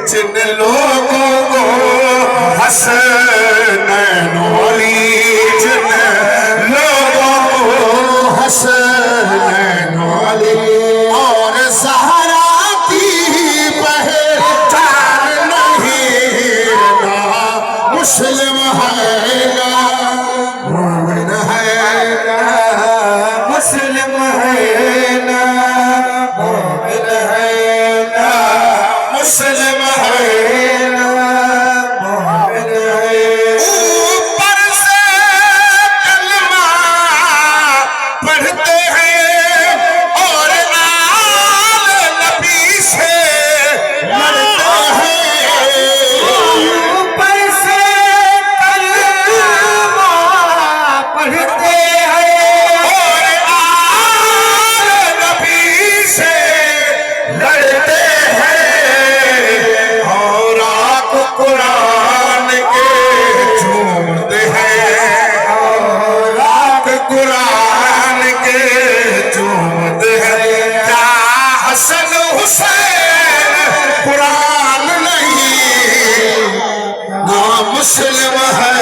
जिन लोगों को हसनैन वाली, जिन लोगों को हसनैन वाली और ज़हरा की पहचान नहीं ना मुस्लिम है ना मोमिन है ना मुस्लिम है ना मोमिन है ना मुस्लिम है ना मोमिन है। ऊपर से कलमा पढ़ते हैं और आल नबी से लड़ते हैं। ऊपर से कलमा पढ़ते हैं और आल नबी से लड़ते हैं और आप कुरान के झूमते हैं और आप कुरान के झूमते हैं। क्या हसन हुसैन कुरान नहीं ना मुस्लिम है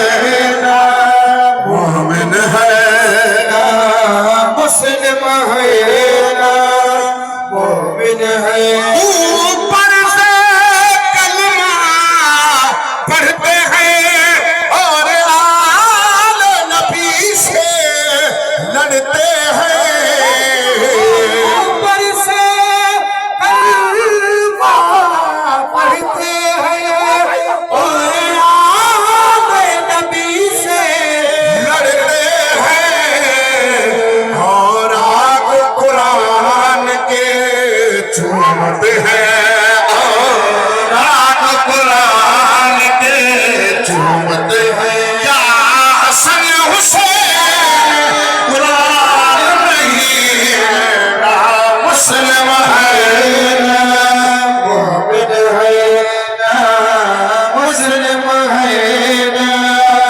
ना मोमिन है ना मुस्लिम है ना मोमिन है। ऊपर से कलमा पढ़ते हैं और आल नबी से लड़ते हैं। ऊपर से कलमा पढ़ते हैं और आल नबी से लड़ते हैं और आप कुरान के झूमते हैं और आप कुरान के झूमते हैं। या हसन हुसैन कुरान नहीं ना मुस्लिम है ना मोमिन है ना मुस्लिम है ना।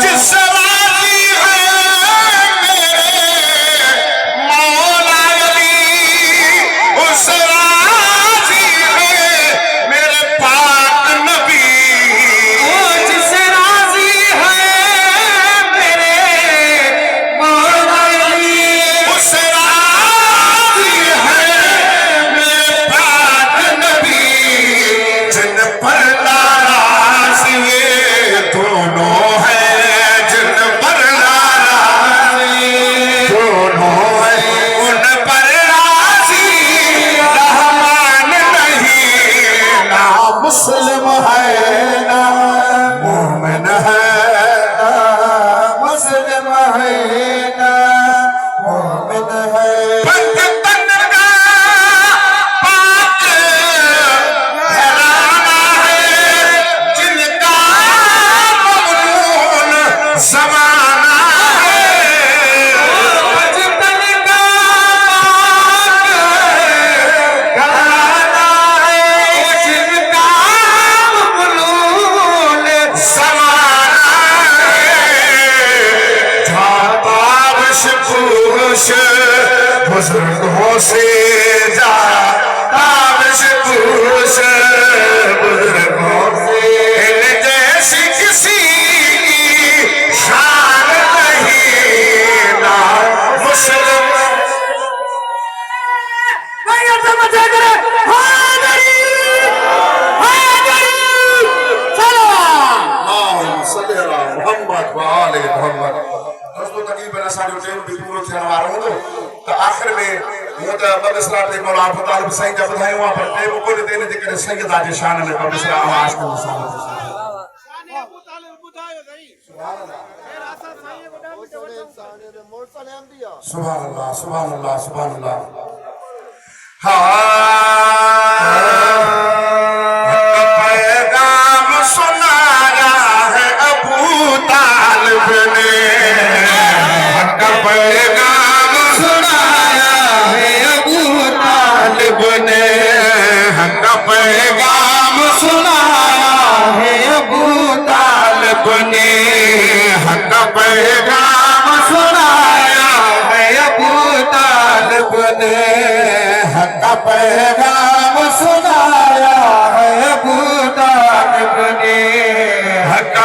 जिस राजी है मेरे मौला अली उस राजी है मेरे पाक नबी। जिस राजी है मेरे मौला अली उस राजी है मेरे पाक नबी। जिन पर नाराज ये दोनों हैं, जिन पर नाराज ये दोनों हैं, उन पर राजी रहमान नहीं ना मुस्लिम है ना मोमिन है ना मुस्लिम है ना मोमिन है। पंचतन का पाक घराना है जिनका ममनून ज़माना है। पंचतन का पाक घराना है जिनका ममनून ज़माना है। ताबिश पूछ बुजुर्गों से जा, ताबिश पूछ बुजुर्गों से। इन जैसी किसी की शान नहीं ना मुस्लिम। मोहम्मद व आले मोहम्मद। दोस्तों तकरीबन असांजो टाइम भी पूरो थियण वारो हूंदो त आख़िर में मूं त ॿ मिसरा ते मौला अबू तालिब साईं जा ॿुधायूं आहे, पर टाइम कोन्हे त इन जे करे सैयदा जे शान में ॿ मिसरा आवाज़ कयूं। सुभान अल्लाह सुभान अल्लाह सुभान अल्लाह। पैगाम सुनाया है अबू तालिब ने, पैगाम सुनाया है अबू तालिब ने, पैगाम सुनाया है अबू तालिब ने, पैगाम